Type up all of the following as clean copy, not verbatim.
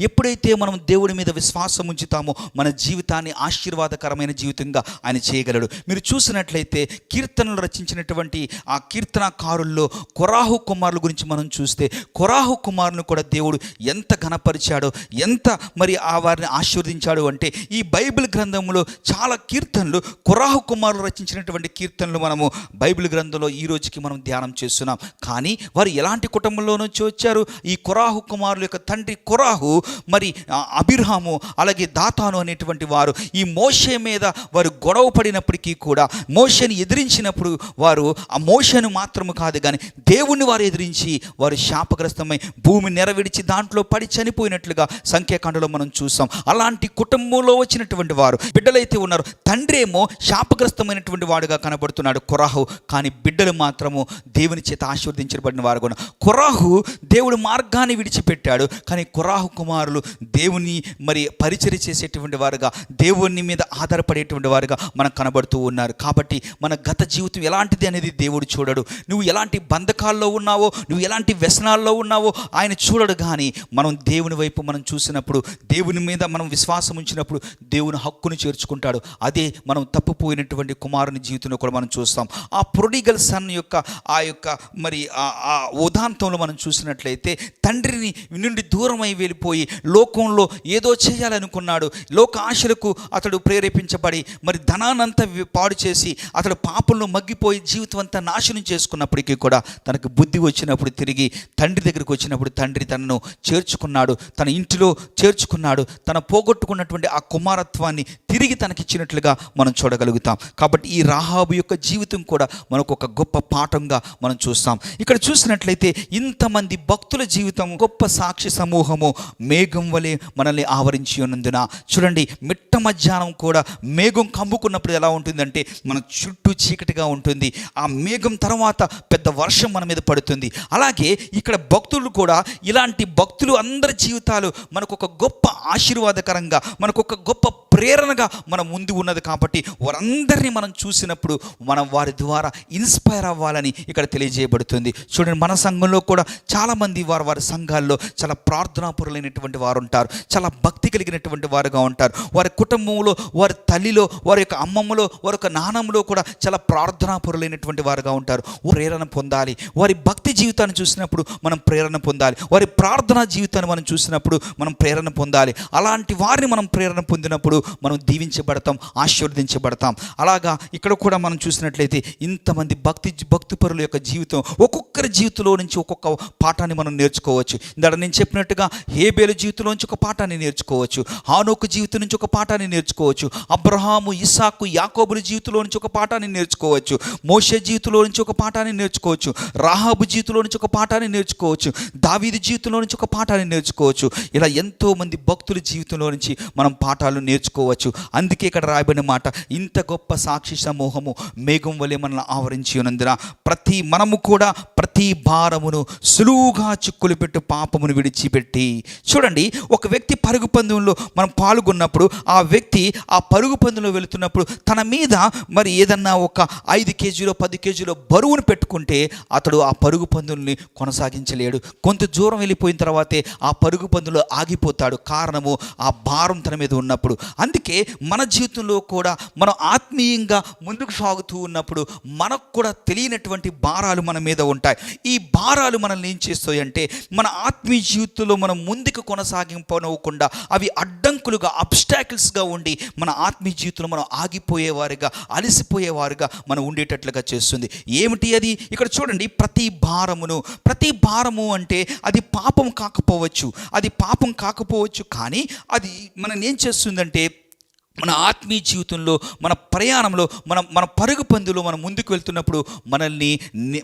ఎప్పుడైతే మనం దేవుడి మీద విశ్వాసం ఉంచుతామో మన జీవితాన్ని ఆశీర్వాదకరమైన జీవితంగా ఆయన చేయగలడు. మీరు చూసినట్లయితే కీర్తనలు రచించినటువంటి ఆ కీర్తనకారుల్లో కొరాహు కుమారుల గురించి మనం చూస్తే కొరాహు కుమారులను కూడా దేవుడు ఎంత ఘనపరిచాడో, ఎంత మరి ఆ వారిని ఆశీర్వదించాడు అంటే ఈ బైబిల్ గ్రంథంలో చాలా కీర్తనలు కొరాహు కుమారులు రచించినటువంటి కీర్తనలు మనము బైబిల్ గ్రంథంలో ఈ రోజుకి మనం ధ్యానం చేస్తున్నాం. కానీ వారు ఎలాంటి కుటుంబంలో నుంచి వచ్చారు? ఈ కొరాహు కుమారుల యొక్క తండ్రి కొరాహు, మరి అబిర్హాము, అలాగే దాతాను అనేటువంటి వారు ఈ మోషే మీద వారు గొడవ పడినప్పటికీ కూడా మోషేని ఎదిరించినప్పుడు వారు ఆ మోషేను మాత్రము కాదు కానీ దేవుణ్ణి వారు ఎదిరించి వారు శాపగ్రస్తమై భూమి నెరవిడిచి దాంట్లో పడి చనిపోయినట్లుగా సంఖ్యాకాండలో మనం చూసాం. అలాంటి కుటుంబంలో వచ్చినటువంటి వారు బిడ్డలైతే ఉన్నారు. తండ్రి ఏమో శాపగ్రస్తమైనటువంటి వాడుగా కనబడుతున్నాడు కొరాహు, కానీ బిడ్డలు మాత్రము దేవుని చేత ఆశీర్వదించబడిన వారు కూడా. కొరాహు దేవుడు మార్గాన్ని విడిచిపెట్టాడు, కానీ కొరాహు కుమారులు దేవుని మరి పరిచర్య చేసేటువంటి వారుగా, దేవుని మీద ఆధారపడేటువంటి వారుగా మనకు కనబడుతూ ఉన్నారు. కాబట్టి మన గత జీవితం ఎలాంటిది అనేది దేవుడు చూడడు. నువ్వు ఎలాంటి బంధకాల్లో ఉన్నావో, నువ్వు ఎలాంటి వ్యసనాల్లో ఉన్నావో ఆయన చూడడు. కానీ మనం దేవుని వైపు మనం చూసినప్పుడు, దేవుని మీద మనం విశ్వాసం ఉంచినప్పుడు దేవుని హక్కును చేర్చుకుంటాడు. అదే మనం తప్పుపోయినటువంటి కుమారుని జీవితంలో కూడా మనం చూస్తాం. ఆ ప్రొడిగల్ సన్ యొక్క ఆ యొక్క మరి ఆ ఉదాంతంలో మనం చూసినట్లయితే తండ్రిని నుండి దూరమై వెళ్ళిపోయి లోకంలో ఏదో చేయాలనుకున్నాడు. లోక ఆశలకు అతడు ప్రేరేపించబడి మరి ధనానంతా పాడు చేసి అతడు పాపంలో మగ్గిపోయి జీవితం అంతా నాశనం చేసుకున్నప్పటికీ కూడా తనకు బుద్ధి వచ్చినప్పుడు తిరిగి తండ్రి దగ్గరికి వచ్చినప్పుడు తండ్రి తనను చేర్చుకున్నాడు, తన ఇంటిలో చేర్చుకున్నాడు. తన పోగొట్టుకున్నటువంటి ఆ కుమారత్వాన్ని తిరిగి తనకిచ్చినట్లుగా మనం చూడగలుగుతాం. కాబట్టి ఈ రాహాబు యొక్క జీవితం కూడా మనకు ఒక గొప్ప పాఠంగా మనం చూస్తాం. ఇక్కడ చూసినట్లయితే ఇంతమంది భక్తుల జీవితం గొప్ప సాక్షి సమూహము మేఘం వలె మనల్ని ఆవరించి ఉన్నందున చూడండి, మిట్ట మధ్యాహ్నం కూడా మేఘం కమ్ముకున్నప్పుడు ఎలా ఉంటుందంటే మన చుట్టూ చీకటిగా ఉంటుంది. ఆ మేఘం తర్వాత పెద్ద వర్షం మన మీద పడుతుంది. అలాగే ఇక్కడ భక్తులు కూడా, ఇలాంటి భక్తులు అందరి జీవితాలు మనకు ఒక గొప్ప ఆశీర్వాదకరంగా, మనకు ఒక గొప్ప ప్రేరణగా మన ముందు ఉన్నది. కాబట్టి వారందరినీ మనం చూసినప్పుడు మనం వారి ద్వారా ఇన్స్పైర్ అవ్వాలని ఇక్కడ తెలియజేయబడుతుంది. చూడండి, మన సంఘంలో కూడా చాలామంది వారి సంఘాల్లో చాలా ప్రార్థనాపరులైనటువంటి వారు ఉంటారు, చాలా భక్తి కలిగినటువంటి వారుగా ఉంటారు. వారి కుటుంబంలో, వారి తల్లిలో, వారి యొక్క అమ్మమ్మలో, వారి యొక్క నాన్నమ్మలో కూడా చాలా ప్రార్థనాపరులైనటువంటి వారుగా ఉంటారు. ప్రేరణ పొందాలి. వారి భక్తి జీవితాన్ని చూసినప్పుడు మనం ప్రేరణ పొందాలి. వారి ప్రార్థనా జీవితాన్ని మనం చూసినప్పుడు మనం ప్రేరణ పొందాలి. అలాంటి వారిని మనం ప్రేరణ పొందినప్పుడు మనం దీవించబడతాం, ఆశీర్వదించబడతాం. అలాగా ఇక్కడ కూడా మనం చూసినట్లయితే ఇంతమంది భక్తిపరుల యొక్క జీవితం, ఒక్కొక్కరి జీవితంలో నుంచి ఒక్కొక్క పాఠాన్ని మనం నేర్చుకోవచ్చు. ఇందాక నేను చెప్పినట్టుగా హేబేలు జీవితంలో నుంచి ఒక పాఠాన్ని నేర్చుకోవచ్చు, హానోకు జీవితం నుంచి ఒక పాఠాన్ని నేర్చుకోవచ్చు, అబ్రహాము, ఇస్సాకు, యాకోబుల జీవితంలో నుంచి ఒక పాఠాన్ని నేర్చుకోవచ్చు, మోషే జీవితంలో నుంచి ఒక పాఠాన్ని నేర్చుకోవచ్చు, రాహాబు జీవితంలో నుంచి ఒక పాఠాన్ని నేర్చుకోవచ్చు, దావీదు జీవితంలో నుంచి ఒక పాఠాన్ని నేర్చుకోవచ్చు. ఇలా ఎంతోమంది భక్తుల జీవితంలో నుంచి మనం పాఠాలు నేర్చుకోవచ్చు. అందుకే ఇక్కడ రాయబడిన మాట, ఇంత గొప్ప సాక్షి సమూహము మేఘం వలె మనల్ని ఆవరించి ఉన్నందున మనము కూడా ప్రతి భారమును సులువుగా చిక్కులు పెట్టు పాపమును విడిచిపెట్టి. చూడండి, ఒక వ్యక్తి పరుగు పందెంలో మనం పాల్గొన్నప్పుడు ఆ వ్యక్తి ఆ పరుగు పందెంలో వెళుతున్నప్పుడు తన మీద మరి ఏదన్నా ఒక 5 కేజీలో 10 కేజీలో బరువును పెట్టుకుంటే అతడు ఆ పరుగు పందెంని కొనసాగించలేడు. కొంత దూరం వెళ్ళిపోయిన తర్వాతే ఆ పరుగు పందెంలో ఆగిపోతాడు. కారణము ఆ భారం తన మీద ఉన్నప్పుడు. అందుకే మన జీవితంలో కూడా మనం ఆత్మీయంగా ముందుకు సాగుతూ ఉన్నప్పుడు మనకు కూడా తెలియనటువంటి భారాలు మన మీద ఉంటాయి. ఈ భారాలు మనల్ని ఏం చేస్తాయంటే మన ఆత్మీయ జీవితంలో మనం ముందుకు కొనసాగింపనవ్వకుండా అవి అడ్డంకులుగా, అబ్స్టాకిల్స్గా ఉండి మన ఆత్మీయ జీవితంలో మనం ఆగిపోయేవారుగా, అలసిపోయేవారుగా మనం ఉండేటట్లుగా చేస్తుంది. ఏమిటి అది? ఇక్కడ చూడండి, ప్రతి భారము అంటే అది పాపం కాకపోవచ్చు, కానీ అది మనల్ని ఏం చేస్తుందంటే మన ఆత్మీయ జీవితంలో, మన ప్రయాణంలో, మన పరుగు పందులో మనం ముందుకు వెళ్తున్నప్పుడు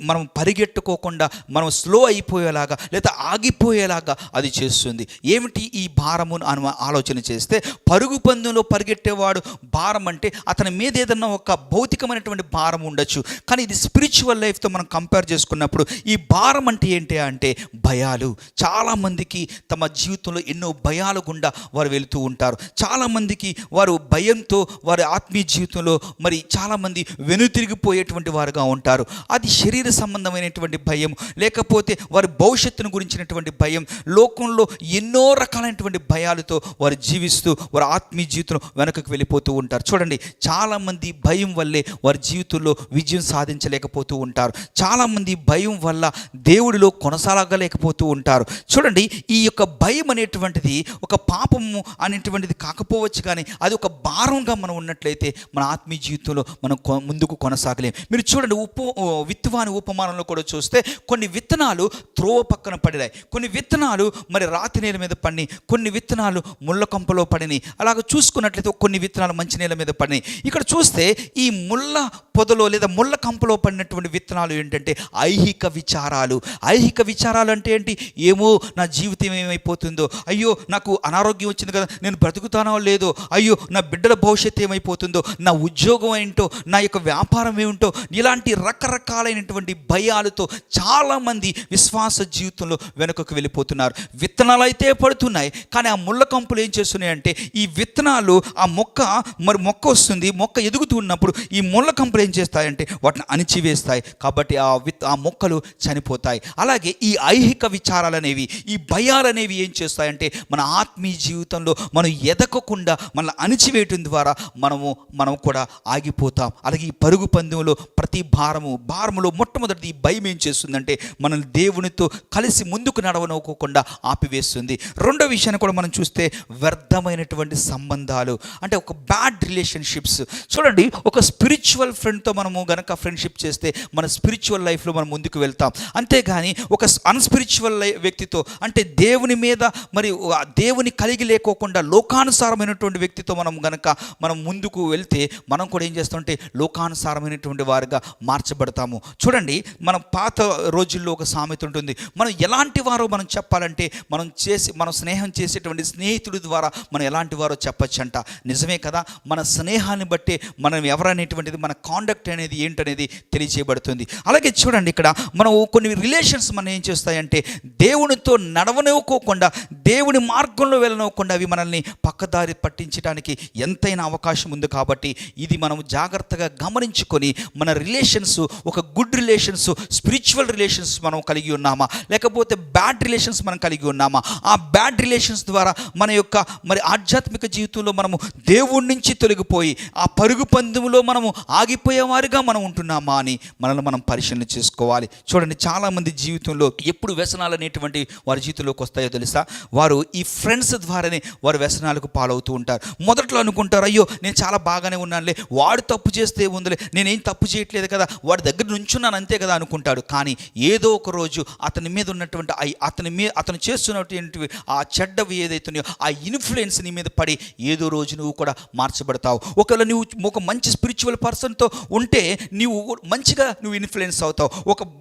మనం పరిగెట్టుకోకుండా మనం స్లో అయిపోయేలాగా లేదా ఆగిపోయేలాగా అది చేస్తుంది. ఏమిటి ఈ భారము అని ఆలోచన చేస్తే, పరుగు పందులో పరిగెట్టేవాడు భారం అంటే అతని మీద ఏదన్నా ఒక భౌతికమైనటువంటి భారం ఉండొచ్చు. కానీ ఇది స్పిరిచువల్ లైఫ్తో మనం కంపేర్ చేసుకున్నప్పుడు ఈ భారం అంటే ఏంటి అంటే భయాలు. చాలామందికి తమ జీవితంలో ఎన్నో భయాల గుండా వారు వెళుతూ ఉంటారు. చాలామందికి వారు భయంతో వారి ఆత్మీయ జీవితంలో మరి చాలామంది వెనుతిరిగిపోయేటువంటి వారుగా ఉంటారు. అది శరీర సంబంధమైనటువంటి భయం, లేకపోతే వారి భవిష్యత్తును గురించినటువంటి భయం, లోకంలో ఎన్నో రకాలైనటువంటి భయాలతో వారు జీవిస్తూ వారి ఆత్మీయ జీవితంలో వెనకకు వెళ్ళిపోతూ ఉంటారు. చూడండి, చాలామంది భయం వల్లే వారి జీవితంలో విజయం సాధించలేకపోతూ ఉంటారు. చాలామంది భయం వల్ల దేవుడిలో కొనసాగలేకపోతూ ఉంటారు. చూడండి, ఈ యొక్క భయం అనేటువంటిది ఒక పాపము అనేటువంటిది కాకపోవచ్చు, కానీ అది ఒక భారంగా మనం ఉన్నట్లయితే మన ఆత్మీయ జీవితంలో మనం ముందుకు కొనసాగలేం. మీరు చూడండి, విత్తువాని ఉపమానంలో కూడా చూస్తే కొన్ని విత్తనాలు త్రోవ పక్కన పడినాయి, కొన్ని విత్తనాలు మరి రాతి నేల మీద పడినాయి, కొన్ని విత్తనాలు ముళ్ళ కంపలో పడినాయి. అలాగ చూసుకున్నట్లయితే కొన్ని విత్తనాలు మంచి నేల మీద పడినాయి. ఇక్కడ చూస్తే ఈ ముళ్ళ పొదలో లేదా ముళ్ళ కంపలో పడినటువంటి విత్తనాలు ఏంటంటే ఐహిక విచారాలు. ఐహిక విచారాలు అంటే ఏంటి? ఏమో నా జీవితం ఏమైపోతుందో, అయ్యో నాకు అనారోగ్యం వచ్చింది కదా, నేను బ్రతుకుతానో లేదో, అయ్యో నా బిడ్డల భవిష్యత్తు ఏమైపోతుందో, నా ఉద్యోగం ఏంటో, నా యొక్క వ్యాపారం ఏమిటో, ఇలాంటి రకరకాలైనటువంటి భయాలతో చాలామంది విశ్వాస జీవితంలో వెనుకకు వెళ్ళిపోతున్నారు. విత్తనాలు అయితే పడుతున్నాయి, కానీ ఆ ముళ్ళ కంపులు ఏం చేస్తున్నాయంటే ఈ విత్తనాలు, ఆ మొక్క వస్తుంది, మొక్క ఎదుగుతూ ఉన్నప్పుడు ఈ ముళ్ళ కంపులు ఏం చేస్తాయంటే వాటిని అణిచివేస్తాయి. కాబట్టి ఆ మొక్కలు చనిపోతాయి. అలాగే ఈ ఐహిక విచారాలు అనేవి, ఈ భయాలు అనేవి ఏం చేస్తాయంటే మన ఆత్మీయ జీవితంలో మనం ఎదగకుండా మనల్ని అణిచివేయటం ద్వారా మనం కూడా ఆగిపోతాం. అలాగే ఈ పరుగు పందెంలో ప్రతి భారములో మొట్టమొదటి ఈ భయం ఏం చేస్తుందంటే మనల్ని దేవునితో కలిసి ముందుకు నడవనోకోకుండా ఆపివేస్తుంది. రెండో విషయాన్ని కూడా మనం చూస్తే వ్యర్థమైనటువంటి సంబంధాలు, అంటే ఒక బ్యాడ్ రిలేషన్షిప్స్. చూడండి, ఒక స్పిరిచువల్ ఫ్రెండ్తో మనము గనక ఫ్రెండ్షిప్ చేస్తే మన స్పిరిచువల్ లైఫ్లో మనం ముందుకు వెళ్తాం. అంతేగాని ఒక అన్స్పిరిచువల్ వ్యక్తితో, అంటే దేవుని మీద మరి దేవుని కలిగి లేకోకుండా లోకానుసారమైనటువంటి వ్యక్తితో మనం ముందుకు వెళ్తే మనం కూడా ఏం చేస్తామంటే లోకానుసారమైనటువంటి వారిగా మార్చబడతాము. చూడండి, మనం పాత రోజుల్లో ఒక సామెత ఉంటుంది, మనం ఎలాంటి వారో మనం చెప్పాలంటే మనం స్నేహం చేసేటువంటి స్నేహితుడి ద్వారా మనం ఎలాంటి వారో చెప్పచ్చంట. నిజమే కదా, మన స్నేహాన్ని బట్టే మనం ఎవరనేటువంటిది, మన కాండక్ట్ అనేది ఏంటనేది తెలియచేయబడుతుంది. అలాగే చూడండి, ఇక్కడ మనం కొన్ని రిలేషన్స్ మనం ఏం చేస్తాయంటే దేవునితో నడవనివ్వకోకుండా, దేవుని మార్గంలో వెళ్ళనివ్వకుండా అవి మనల్ని పక్కదారి పట్టించడానికి ఎంతైనా అవకాశం ఉంది. కాబట్టి ఇది మనం జాగ్రత్తగా గమనించుకొని మన రిలేషన్స్ ఒక గుడ్ రిలేషన్స్, స్పిరిచువల్ రిలేషన్స్ మనం కలిగి ఉన్నామా, లేకపోతే బ్యాడ్ రిలేషన్స్ మనం కలిగి ఉన్నామా? ఆ బ్యాడ్ రిలేషన్స్ ద్వారా మన యొక్క మరి ఆధ్యాత్మిక జీవితంలో మనము దేవుడి నుంచి తొలగిపోయి ఆ పరుగు పందెంలో మనము ఆగిపోయేవారుగా మనం ఉంటున్నామా అని మనల్ని మనం పరిశీలన చేసుకోవాలి. చూడండి, చాలామంది జీవితంలో ఎప్పుడు వ్యసనాలు అనేటువంటి వారి జీవితంలోకి వస్తాయో తెలుసా? వారు ఈ ఫ్రెండ్స్ ద్వారానే వారు వ్యసనాలకు పాలవుతూ ఉంటారు. మొదట్లో అనుకుంటారు, అయ్యో నేను చాలా బాగానే ఉన్నానులే, వాడు తప్పు చేస్తే ఉందిలే, నేనేం తప్పు చేయట్లేదు కదా, వాడి దగ్గర నుంచున్నాను అంతే కదా అనుకుంటాడు. కానీ ఏదో ఒక రోజు అతని మీద ఉన్నటువంటి అతను చేస్తున్నటువంటి ఆ చెడ్డవి ఏదైతున్నాయో ఆ ఇన్ఫ్లుయెన్స్ నీ మీద పడి ఏదో రోజు నువ్వు కూడా మార్చబడతావు. ఒకవేళ నువ్వు ఒక మంచి స్పిరిచువల్ పర్సన్తో ఉంటే నువ్వు ఇన్ఫ్లుయెన్స్ అవుతావు.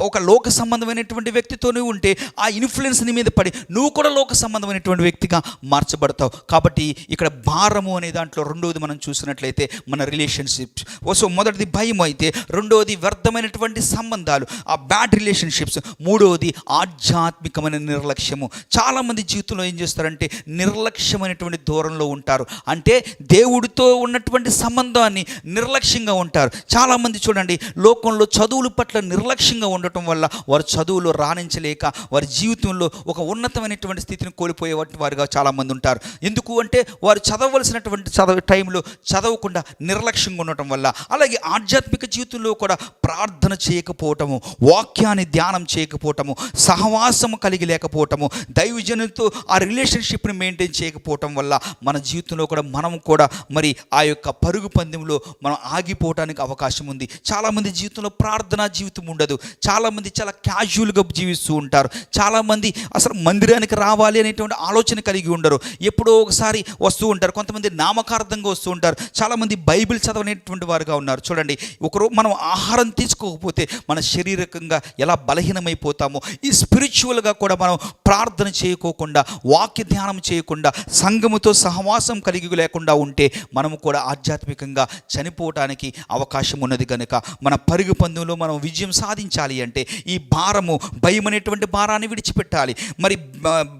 ఒక లోక సంబంధమైనటువంటి వ్యక్తితో నువ్వు ఉంటే ఆ ఇన్ఫ్లుయెన్స్ నీ మీద పడి నువ్వు కూడా లోక సంబంధమైనటువంటి వ్యక్తిగా మార్చబడతావు. కాబట్టి ఇక్కడ భారము అనే దాంట్లో రెండవది మనం చూసినట్లయితే మన రిలేషన్షిప్స్. సో మొదటిది భయం అయితే, రెండవది వ్యర్థమైనటువంటి సంబంధాలు, ఆ బ్యాడ్ రిలేషన్షిప్స్, మూడవది ఆధ్యాత్మికమైన నిర్లక్ష్యము. చాలామంది జీవితంలో ఏం చేస్తారంటే నిర్లక్ష్యమైనటువంటి దూరంలో ఉంటారు, అంటే దేవుడితో ఉన్నటువంటి సంబంధాన్ని నిర్లక్ష్యంగా ఉంటారు. చాలామంది చూడండి, లోకంలో చదువుల పట్ల నిర్లక్ష్యంగా ఉండటం వల్ల వారు చదువులో రాణించలేక వారి జీవితంలో ఒక ఉన్నతమైనటువంటి స్థితిని కోల్పోయే వారుగా చాలామంది ఉంటారు. ఎందుకు అంటే వారు చదవలసినటువంటి టైంలో చదవకుండా నిర్లక్ష్యంగా ఉండటం వల్ల. అలాగే ఆధ్యాత్మిక జీవితంలో కూడా ప్రార్థన చేయకపోవటము, వాక్యాన్ని ధ్యానం చేయకపోవటము, సహవాసము కలిగి లేకపోవటము, దైవజనులతో ఆ రిలేషన్షిప్ని మెయింటైన్ చేయకపోవటం వల్ల మన జీవితంలో కూడా మనం కూడా మరి ఆ యొక్క పరుగు పందెంలో మనం ఆగిపోవటానికి అవకాశం ఉంది. చాలామంది జీవితంలో ప్రార్థనా జీవితం ఉండదు. చాలామంది చాలా క్యాజువల్గా జీవిస్తూ ఉంటారు. చాలామంది అసలు మందిరానికి రావాలి అనేటువంటి ఆలోచన కలిగి ఉండరు, ఎప్పుడో ఒకసారి వస్తూ ఉంటారు. కొంతమంది నామకార్థంగా వస్తూ ఉంటారు. చాలామంది బైబిల్ చదవనేటువంటి వారుగా ఉన్నారు. చూడండి, ఒకరోజు మనం ఆహారం తీసుకోకపోతే మన శారీరకంగా ఎలా బలహీనమైపోతామో, ఈ స్పిరిచువల్గా కూడా మనం ప్రార్థన చేయకోకుండా, వాక్య ధ్యానం చేయకుండా, సంఘముతో సహవాసం కలిగి లేకుండా ఉంటే మనము కూడా ఆధ్యాత్మికంగా చనిపోవటానికి అవకాశం ఉన్నది. కనుక మన పరుగు పందెంలో మనం విజయం సాధించాలి అంటే ఈ భారము, భయం అనేటువంటి భారాన్ని విడిచిపెట్టాలి. మరి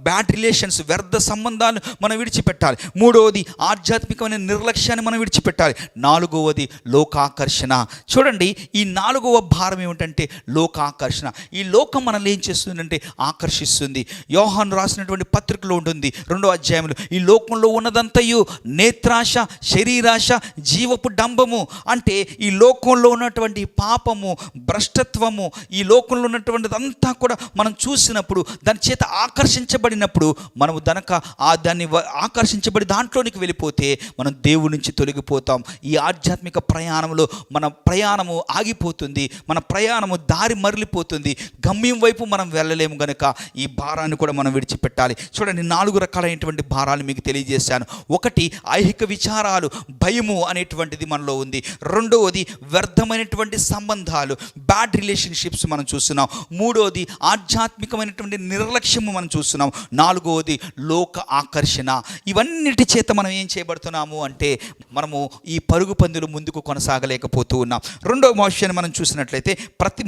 బ్యాడ్ రిలేషన్స్, వ్యర్థ సంబంధాలు మనం విడిచిపెట్టాలి. మూడవది ఆధ్యాత్మిక ఆధ్యాత్మికమైన నిర్లక్ష్యాన్ని మనం విడిచిపెట్టాలి. 4వది లోకాకర్షణ. చూడండి, ఈ 4వ భారం ఏమిటంటే లోకాకర్షణ. ఈ లోకం మనల్ని ఏం చేస్తుందంటే ఆకర్షిస్తుంది. యోహాను రాసినటువంటి పత్రికలో ఉంటుంది 2వ అధ్యాయంలో, ఈ లోకంలో ఉన్నదంతయు నేత్రాశ, శరీరాశ, జీవపు డంబము. అంటే ఈ లోకంలో ఉన్నటువంటి పాపము, భ్రష్టత్వము, ఈ లోకంలో ఉన్నటువంటిదంతా కూడా మనం చూసినప్పుడు, దాని చేత ఆకర్షించబడినప్పుడు, మనము దాన్ని ఆకర్షించబడి దాంట్లోనికి వెళ్ళిపోతే మనం దేవుడి నుంచి తొలగిపోతాం. ఈ ఆధ్యాత్మిక ప్రయాణంలో మన ప్రయాణము ఆగిపోతుంది, మన ప్రయాణము దారి మరలిపోతుంది, గమ్యం వైపు మనం వెళ్ళలేము. గనుక ఈ భారాన్ని కూడా మనం విడిచిపెట్టాలి. చూడండి, 4 రకాలైనటువంటి భారాలు మీకు తెలియజేశాను. 1 ఐహిక విచారాలు, భయము అనేటువంటిది మనలో ఉంది. 2వది వ్యర్థమైనటువంటి సంబంధాలు, బ్యాడ్ రిలేషన్షిప్స్ మనం చూస్తున్నాం. 3వది ఆధ్యాత్మికమైనటువంటి నిర్లక్ష్యము మనం చూస్తున్నాం. 4వది లోక ఆకర్షణ. ఇవన్నిటి చేత మనం ఏం చేయబడుతున్నాము అంటే మనము ఈ పరుగు పందులు ముందుకు కొనసాగలేకపోతూ ఉన్నాం. 2వ విషయాన్ని మనం చూసినట్లయితే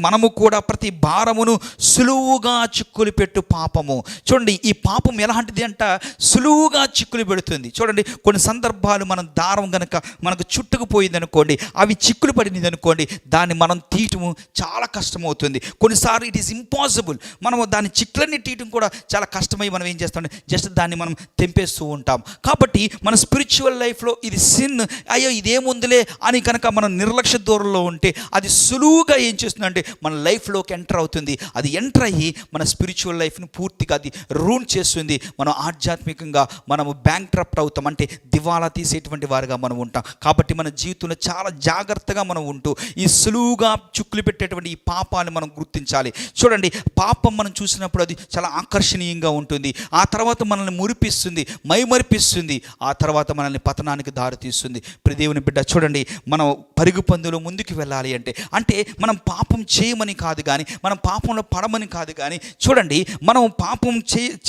మనము కూడా ప్రతి భారమును సులువుగా చిక్కులు పెట్టు పాపము. చూడండి, ఈ పాపం ఎలాంటిది అంట, సులువుగా చిక్కులు పెడుతుంది. చూడండి, కొన్ని సందర్భాలు మనం దారం గనక మనకు చుట్టుకుపోయింది అనుకోండి, అవి చిక్కులు పడింది అనుకోండి, దాన్ని మనం తీయటము చాలా కష్టమవుతుంది. కొన్నిసార్లు ఇట్ ఈస్ ఇంపాసిబుల్. మనము దాని చిక్కులన్నీ తీయటం కూడా చాలా కష్టమై మనం ఏం చేస్తామంటే జస్ట్ దాన్ని మనం తెంపేస్తూ ఉంటాం. కాబట్టి మన స్పిరిచువల్ లైఫ్లో ఇది సిన్, అయ్యో ఇదేముందిలే అని కనుక మనం నిర్లక్ష్య దూరంలో ఉంటే అది సులువుగా ఏం చేస్తుందంటే మన లైఫ్లోకి ఎంటర్ అవుతుంది. అది ఎంటర్ అయ్యి మన స్పిరిచువల్ లైఫ్ని పూర్తిగా అది రూన్ చేస్తుంది. మనం ఆధ్యాత్మికంగా మనము బ్యాంక్రప్ట్ అవుతాం, అంటే దివాలా తీసేటువంటి వారుగా మనం ఉంటాం. కాబట్టి మన జీవితంలో చాలా జాగ్రత్తగా మనం ఉంటూ ఈ సులువుగా చుక్కులు పెట్టేటువంటి ఈ పాపాన్ని మనం గుర్తించాలి. చూడండి, పాపం మనం చూసినప్పుడు అది చాలా ఆకర్షణీయంగా ఉంటుంది. ఆ తర్వాత మనల్ని మురిపిస్తుంది, మైమరిపిస్తుంది. ఆ తర్వాత మనల్ని పతనానికి దారితీస్తుంది. దేవుని బిడ్డ, చూడండి, మనం పరుగు పందులో ముందుకు వెళ్ళాలి అంటే మనం పాపం చేయమని కాదు కానీ, మనం పాపంలో పడమని కాదు కానీ, చూడండి, మనం పాపం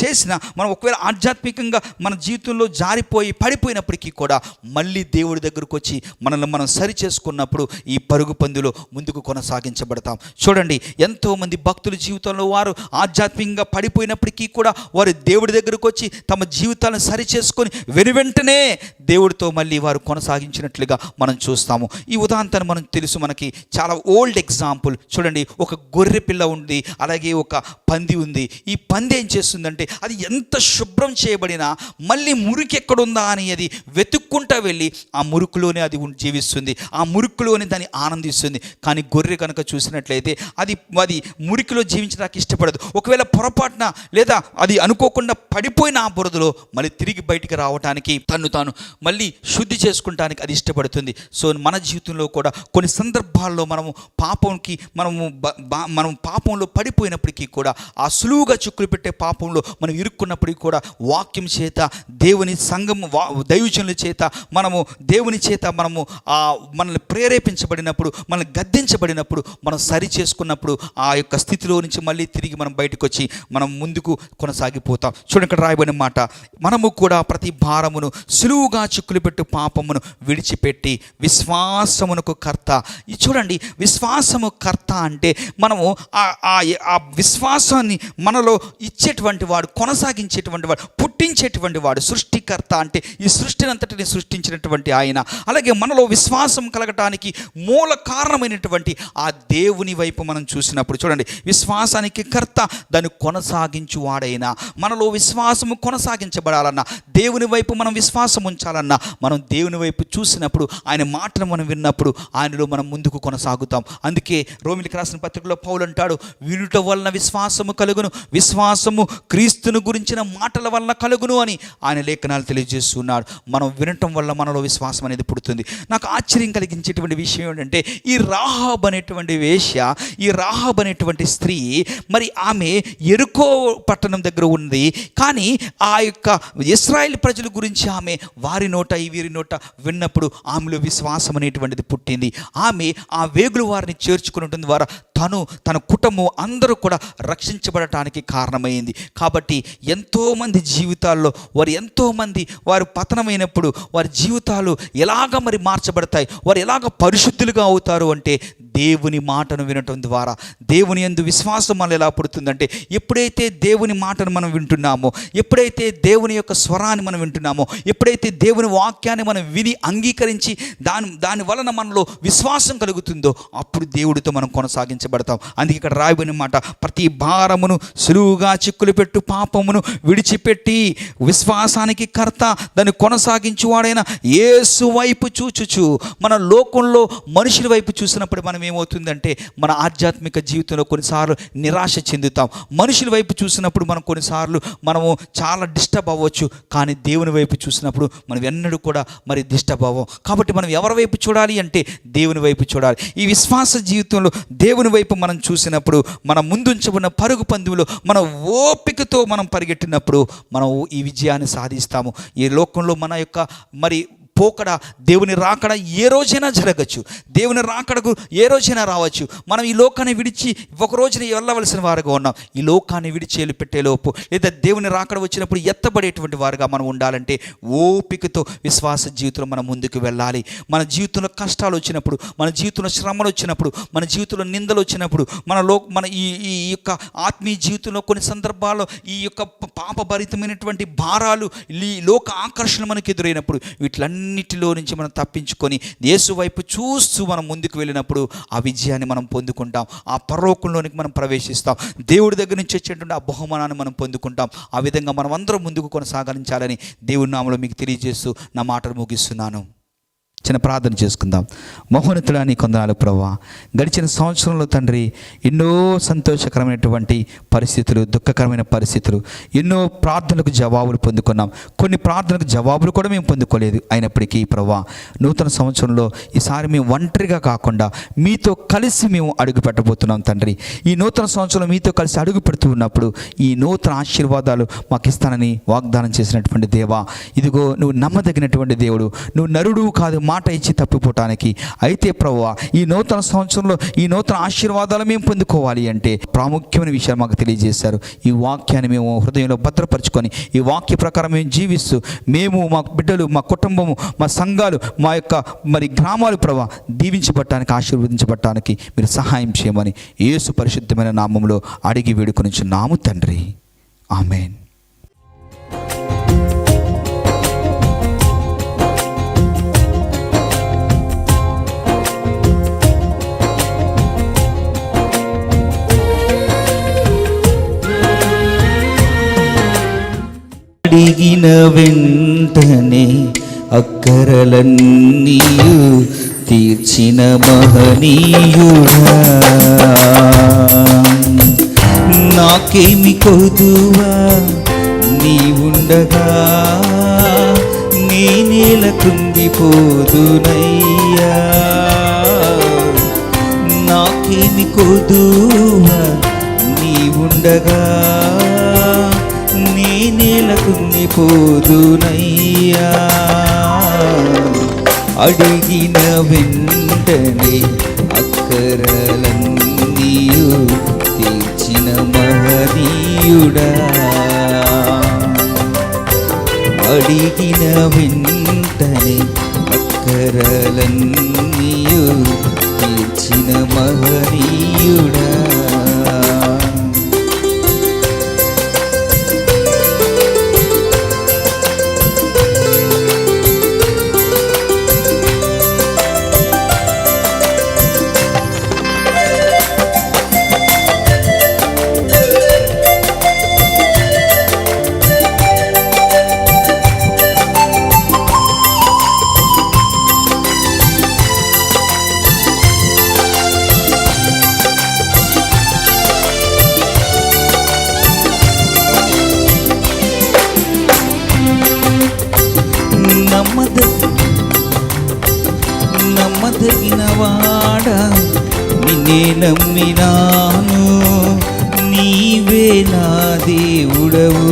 చేసిన మనం ఒకవేళ ఆధ్యాత్మికంగా మన జీవితంలో జారిపోయి పడిపోయినప్పటికీ కూడా మళ్ళీ దేవుడి దగ్గరకు వచ్చి మనల్ని మనం సరి చేసుకున్నప్పుడు ఈ పరుగు పందులో ముందుకు కొనసాగించబడతాం. చూడండి, ఎంతోమంది భక్తుల జీవితంలో వారు ఆధ్యాత్మికంగా పడిపోయినప్పటికీ కూడా వారు దేవుడి దగ్గరకు వచ్చి తమ జీవితాలను సరి చేసుకొని వెనువెంటనే దేవుడితో మళ్ళీ వారు కొనసాగించినట్లుగా మనం చూస్తాము. ఈ ఉదాహరణ మనం తెలుసు, మనకి చాలా ఓల్డ్ ఎగ్జాంపుల్. చూడండి, ఒక గొర్రె పిల్ల ఉంది, అలాగే ఒక పంది ఉంది. ఈ పంది ఏం చేస్తుందంటే అది ఎంత శుభ్రం చేయబడినా మళ్ళీ మురికి ఎక్కడుందా అని అది వెతుక్కుంటా వెళ్ళి ఆ మురుకులోనే అది జీవిస్తుంది, ఆ మురుకులోనే దాన్ని ఆనందిస్తుంది. కానీ గొర్రె కనుక చూసినట్లయితే అది మురికిలో జీవించడానికి ఇష్టపడదు. ఒకవేళ పొరపాటున లేదా అది అనుకోకుండా పడిపోయిన ఆ బురదలో మళ్ళీ తిరిగి బయటికి రావడానికి, తాను మళ్ళీ శుద్ధి చేసుకుంటానికి అది ఇష్టపడుతుంది. సో మన జీవితంలో కూడా కొన్ని సందర్భాల్లో మనము పాపంలో పడిపోయినప్పటికీ కూడా, ఆ సులువుగా చిక్కులు పెట్టే పాపంలో మనం ఇరుక్కున్నప్పటికీ కూడా వాక్యం చేత, దేవుని సంఘం దైవజనుల చేత, దేవుని చేత మనల్ని ప్రేరేపించబడినప్పుడు, మనల్ని గద్దించబడినప్పుడు, మనం సరి చేసుకున్నప్పుడు ఆ యొక్క స్థితిలో నుంచి మళ్ళీ తిరిగి మనం బయటకు వచ్చి మనం ముందుకు కొనసాగిపోతాం. చూడండి, ఇక్కడ రాయబడిన మాట, మనము కూడా ప్రతి భారమును సులువుగా చిక్కులు పెట్టు పాపమును విడిచిపెట్టి విశ్వాసమునకు కర్త. చూడండి, విశ్వాసము కర్త అంటే మనము ఆ విశ్వాసాన్ని మనలో ఇచ్చేటువంటి వాడు, కొనసాగించేటువంటి వాడు, పుట్టించేటువంటి వాడు, సృష్టికర్త అంటే ఈ సృష్టిని అంతటిని సృష్టించినటువంటి ఆయన. అలాగే మనలో విశ్వాసం కలగటానికి మూల కారణమైనటువంటి ఆ దేవుని వైపు మనం చూసినప్పుడు, చూడండి, విశ్వాసానికి కర్త, దాన్ని కొనసాగించు వాడైనా. మనలో విశ్వాసము కొనసాగించబడాలన్నా, దేవుని వైపు మనం విశ్వాసం ఉంచాలన్నా, మనం దేవుని వైపు చూసినప్పుడు, ఆయన మాటను మనం విన్నప్పుడు ఆయనలో మనం ముందుకు కొనసాగుతాం. అందుకే రోమిలికి రాసిన పత్రికలో పౌలు అంటాడు, వినుట వలన విశ్వాసము కలుగును, విశ్వాసము క్రీస్తును గురించిన మాటల వలన కలుగును అని ఆయన లేఖనాలు తెలియజేస్తున్నాడు. మనం వినటం వల్ల మనలో విశ్వాసం అనేది పుడుతుంది. నాకు ఆశ్చర్యం కలిగించేటువంటి విషయం ఏంటంటే, ఈ రాహాబు అనేటువంటి వేశ్య, ఈ రాహాబు అనేటువంటి స్త్రీ, మరి ఆమె యెరికో పట్టణం దగ్గర ఉంది. కానీ ఆ యొక్క ఇశ్రాయేల్ ప్రజల గురించి ఆమె వారి నోట వీరి నోట విన్నప్పుడు ఆమెలో విశ్వాసం అనేటువంటిది పుట్టింది. ఆమె ఆ వేగుల వారిని చేర్చుకుని ఉంటుంది ద్వారా తన కుటుంబం అందరూ కూడా రక్షించబడటానికి కారణమైంది. కాబట్టి ఎంతోమంది జీవితాల్లో వారు పతనమైనప్పుడు వారి జీవితాలు ఎలాగ మరి మార్చబడతాయి, వారు ఎలాగ పరిశుద్ధులుగా అవుతారు అంటే దేవుని మాటను వినటం ద్వారా. దేవుని యందు విశ్వాసం మనలో ఎలా పుడుతుందంటే, ఎప్పుడైతే దేవుని మాటను మనం వింటున్నామో, ఎప్పుడైతే దేవుని యొక్క స్వరాన్ని మనం వింటున్నామో, ఎప్పుడైతే దేవుని వాక్యాన్ని మనం విని అంగీకరించి దాని వలన మనలో విశ్వాసం కలుగుతుందో, అప్పుడు దేవుడితో మనం కొనసాగించబడతాం. అందుకే ఇక్కడ రాయబడిన మాట, ప్రతి భారమును సులువుగా చిక్కులు పెట్టు పాపమును విడిచిపెట్టి విశ్వాసానికి కర్త దాన్ని కొనసాగించువాడైన యేసు వైపు చూచుచు. మన లోకంలో మనుషుల వైపు చూసినప్పుడు మనం ఏమవుతుందంటే, మన ఆధ్యాత్మిక జీవితంలో కొన్నిసార్లు నిరాశ చెందుతాం. మనుషుల వైపు చూసినప్పుడు మనం కొన్నిసార్లు మనము చాలా డిస్టర్బ్ అవ్వచ్చు. కానీ దేవుని వైపు చూసినప్పుడు మనం ఎన్నడూ కూడా మరి డిస్టర్బ్ అవ్వం. కాబట్టి మనం ఎవరి వైపు చూడాలి అంటే దేవుని వైపు చూడాలి. ఈ విశ్వాస జీవితంలో దేవుని వైపు మనం చూసినప్పుడు, మన ముందుంచబడిన పరుగు పందెంలో మన ఓపికతో మనం పరిగెట్టినప్పుడు మనం ఈ విజయాన్ని సాధిస్తాము. ఈ లోకంలో మన యొక్క మరి పోకడ, దేవుని రాకడ ఏ రోజైనా జరగచ్చు. దేవుని రాకడకు ఏ రోజైనా రావచ్చు. మనం ఈ లోకాన్ని విడిచి ఒక రోజున వెళ్ళవలసిన వారుగా ఉన్నాం. ఈ లోకాన్ని విడిచి వెళ్ళిపెట్టేలోపు, లేదా దేవుని రాకడ వచ్చినప్పుడు ఎత్తబడేటువంటి వారుగా మనం ఉండాలంటే ఓపికతో విశ్వాస జీవితంలో మనం ముందుకు వెళ్ళాలి. మన జీవితంలో కష్టాలు వచ్చినప్పుడు, మన జీవితంలో శ్రమలు వచ్చినప్పుడు, మన జీవితంలో నిందలు వచ్చినప్పుడు, మన ఈ యొక్క ఆత్మీయ జీవితంలో కొన్ని సందర్భాల్లో ఈ యొక్క పాపభరితమైనటువంటి భారాలు, ఈ లోక ఆకర్షణ మనకు ఎదురైనప్పుడు, వీటిలన్నిటిలో నుంచి మనం తప్పించుకొని యేసు వైపు చూస్తూ మనం ముందుకు వెళ్ళినప్పుడు ఆ విజయాన్ని మనం పొందుకుంటాం. ఆ పరలోకంలోనికి మనం ప్రవేశిస్తాం. దేవుడి దగ్గర నుంచి వచ్చేటువంటి ఆ బహుమానాన్ని మనం పొందుకుంటాం. ఆ విధంగా మనం అందరం ముందుకు కొనసాగించాలని దేవుని నామములో మీకు తెలియజేస్తూ నా మాటలు ముగిస్తున్నాను. చిన్న ప్రార్థన చేసుకుందాం. మహోన్నతుడా, నీ కొందనాలు ప్రభువా. గడిచిన సంవత్సరంలో తండ్రి ఎన్నో సంతోషకరమైనటువంటి పరిస్థితులు, దుఃఖకరమైన పరిస్థితులు, ఎన్నో ప్రార్థనలకు జవాబులు పొందుకున్నాం. కొన్ని ప్రార్థనలకు జవాబులు కూడా మేము పొందుకోలేదు. అయినప్పటికీ ప్రభువా, నూతన సంవత్సరంలో ఈసారి మేము ఒంటరిగా కాకుండా మీతో కలిసి మేము అడుగు పెట్టబోతున్నాం తండ్రి. ఈ నూతన సంవత్సరంలో మీతో కలిసి అడుగు పెడుతూ ఉన్నప్పుడు ఈ నూతన ఆశీర్వాదాలు మాకు ఇస్తానని వాగ్దానం చేసినటువంటి దేవా, ఇదిగో నువ్వు నమ్మదగినటువంటి దేవుడు. నువ్వు నరుడు కాదు మాట ఇచ్చి తప్పిపోవటానికి. అయితే ప్రభువా, ఈ నూతన సంవత్సరంలో ఈ నూతన ఆశీర్వాదాలు మేము పొందుకోవాలి అంటే ప్రాముఖ్యమైన విషయాలు మాకు తెలియజేశారు. ఈ వాక్యాన్ని మేము హృదయంలో భద్రపరుచుకొని ఈ వాక్య ప్రకారం మేము జీవిస్తూ, మేము, మా బిడ్డలు, మా కుటుంబము, మా సంఘాలు, మా యొక్క మరి గ్రామాలు ప్రభువా దీవించబడటానికి, ఆశీర్వదించబడటానికి మీరు సహాయం చేయమని యేసు పరిశుద్ధమైన నామములో అడిగి వేడుకొనిచున్నాము తండ్రి. ఆమేన్. అడిగిన వెంటనే అక్కరలన్నీయు తీర్చిన మహనీయుడా, నాకేమి కొదువా నీ ఉండగా, నేనేల కృంగిపోదునయ్యా. నాకేమి కొదువా నీ ఉండగా, నేనేల కుంగిపోదునయ్యా. అడిగిన వెంటనే అక్కరలన్నీయు తీర్చిన మహనీయుడా, అడిగిన వెంటనే అక్కరలన్నీయు తీర్చిన మహనీయుడా. నమ్మదగిన వాడా, నిన్నే నమ్మినాను, నీవే నా దేవుడవు.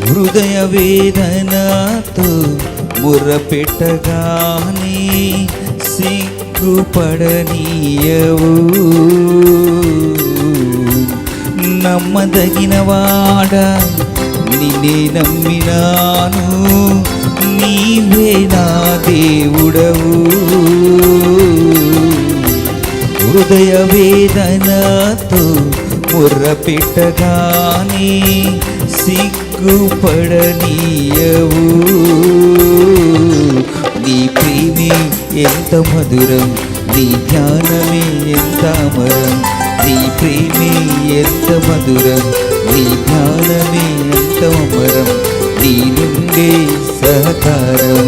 హృదయ వేదనతో మొర్రపెట్టగానే సిగ్గుపడనీయవు. నమ్మదగిన వాడా, నిన్నే నమ్మినాను, నీవే నా దేవుడవు. హృదయ వేదనతో మొర్రపెట్టగానే సిగ్గుపడనీయవు. నీ ప్రేమే ఎంత మధురం, నీ జ్ఞానమే ఎంత అమరం. నీ ప్రేమే ఎంత మధురం, నీ జ్ఞానమే ఎంత అమరం. నీ నుండే సహకారం.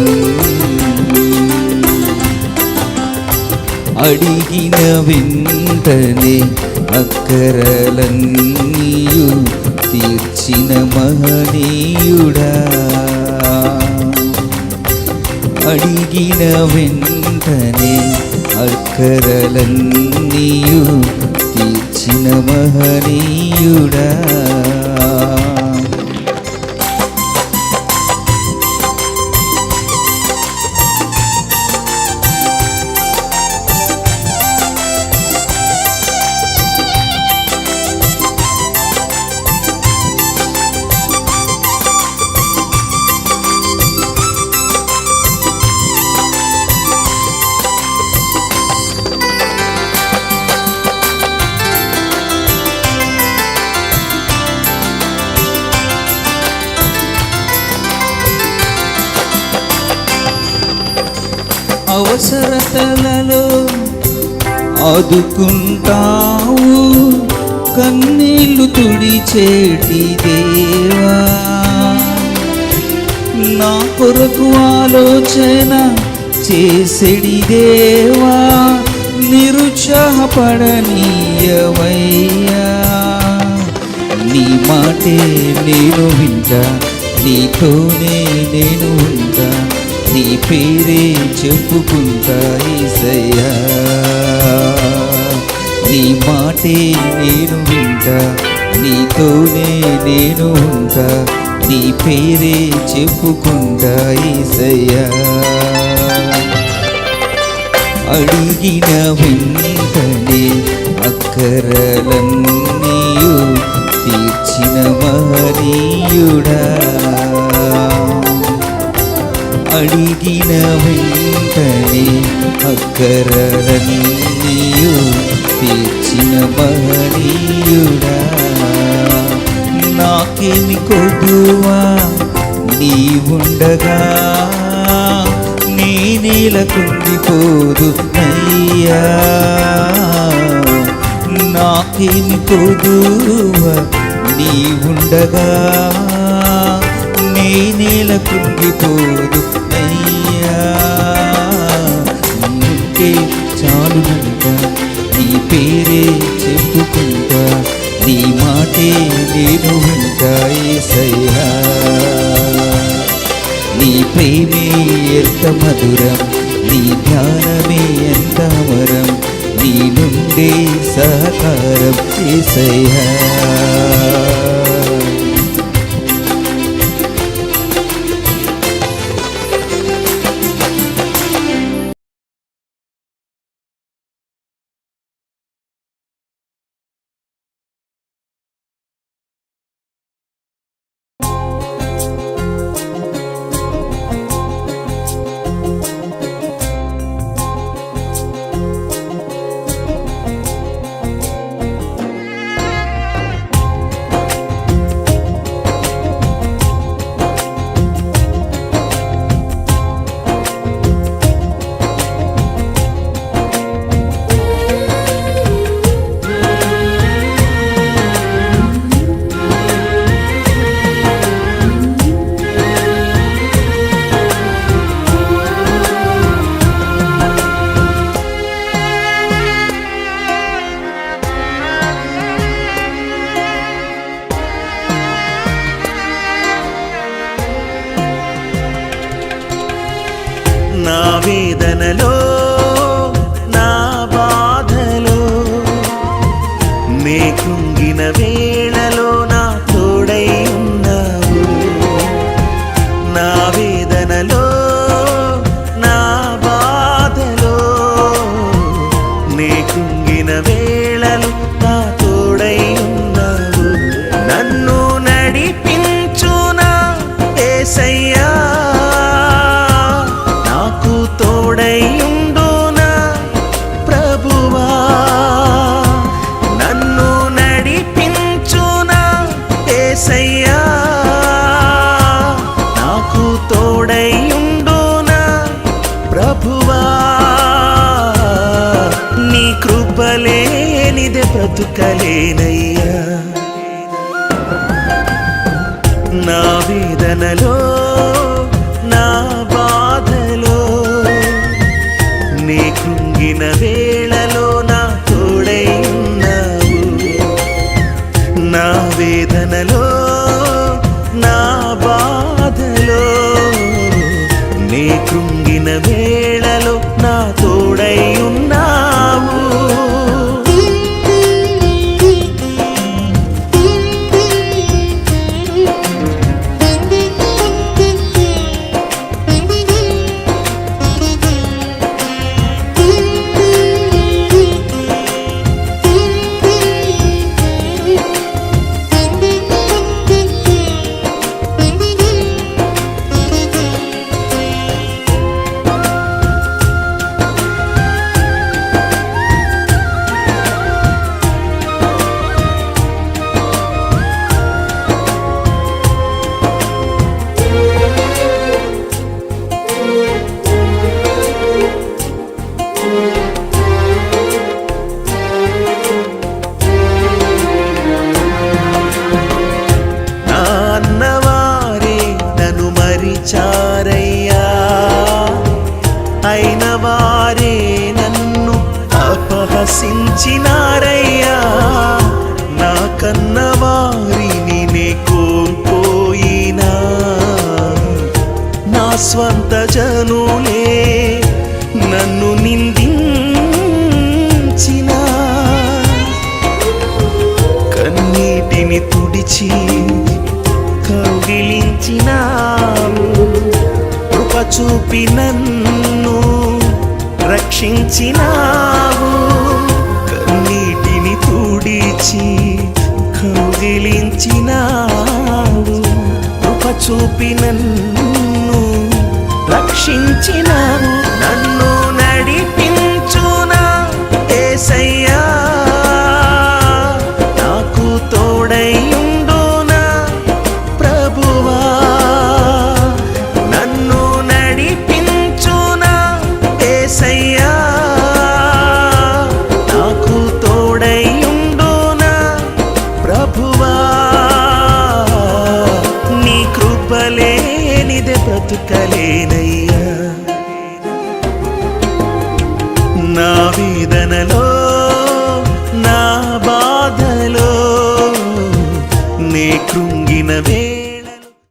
అడిగిన వెంటనే అక్కరలన్నీయు తీర్చిన మహనీయుడా. అడిగిన వెంటనే అక్కరలన్నీయు తీర్చిన మహనీయుడా. అవసరతలలో ఆదుకుంటావు, కన్నీళ్లు తుడిచేటి దేవా. నా కొరకు ఆలోచన చేసేడి దేవా, నిరుత్సాహపడనీయవయ్యా. నీ మాటే నేను వింటా, నీతోనే నేను ఉంటా. నీ పేరే చెప్పుకుంటా యేసయ్యా. నీ మాటే నేను వింటా, నీతోనే నేను ఉంటా. నీ పేరే చెప్పుకుంటా యేసయ్యా. అడిగిన వెంటనే అక్కరలన్నీయు తీర్చిన మహనీయుడా. అడిగిన వెంటనే అక్కరలన్నీయు తీర్చిన మహనీయుడా. నాకేమి కొదువా నీవుండగా, నేనేల కుంగిపోదు అయ్యా. నాకేమి కొదువా నీవుండగా, నేనేల కుంగిపోదు అయ్యా. నీవుంటే చాలునంట, నీ పేరే చెప్పుకుంటా. నీ మాటే నేను వింటా యేసయ్యా. నీ ప్రేమే ఎంత మధురం, నీ జ్ఞానమే ఎంత అమరం. నీ నుండే సహకారం యేసయ్యా. నా వేదనలో నా బాధలో నే కృంగిన వేళలో నా తోడై ఉన్నావు. నా వేదనలో నా బాధలో నే కృంగిన వేళలో నా తోడై ఉన్నావు. నన్ను నడిపించునా యేసయ్యా, బ్రతుకలేనయ్యా. నా వేదనలో నా బాధలో నీ కృంగిన వేళలో నా తోడై ఉన్నావు. నా వేదనలో నా బాధలో నీ కృంగిన వేళలో నా తోడై ఉన్నావు. చారయ్యా, అయిన వారే నన్ను అపహసించినారయ్యా. నా కన్న వారిని నే కోల్పోయినా, నా స్వంత జనులే నన్ను నిందించినా, కన్నీటిని తుడిచి కౌగిలించినావు. కృప చూపి నన్ను రక్షించినావు. కన్నీటిని తుడిచి కౌగిలించినావు. కృప చూపి నన్ను రక్షించినావు. నన్ను నడిపించునా యేసయ్యా, నాకు తోడై బ్రతుకలేనయ్యా.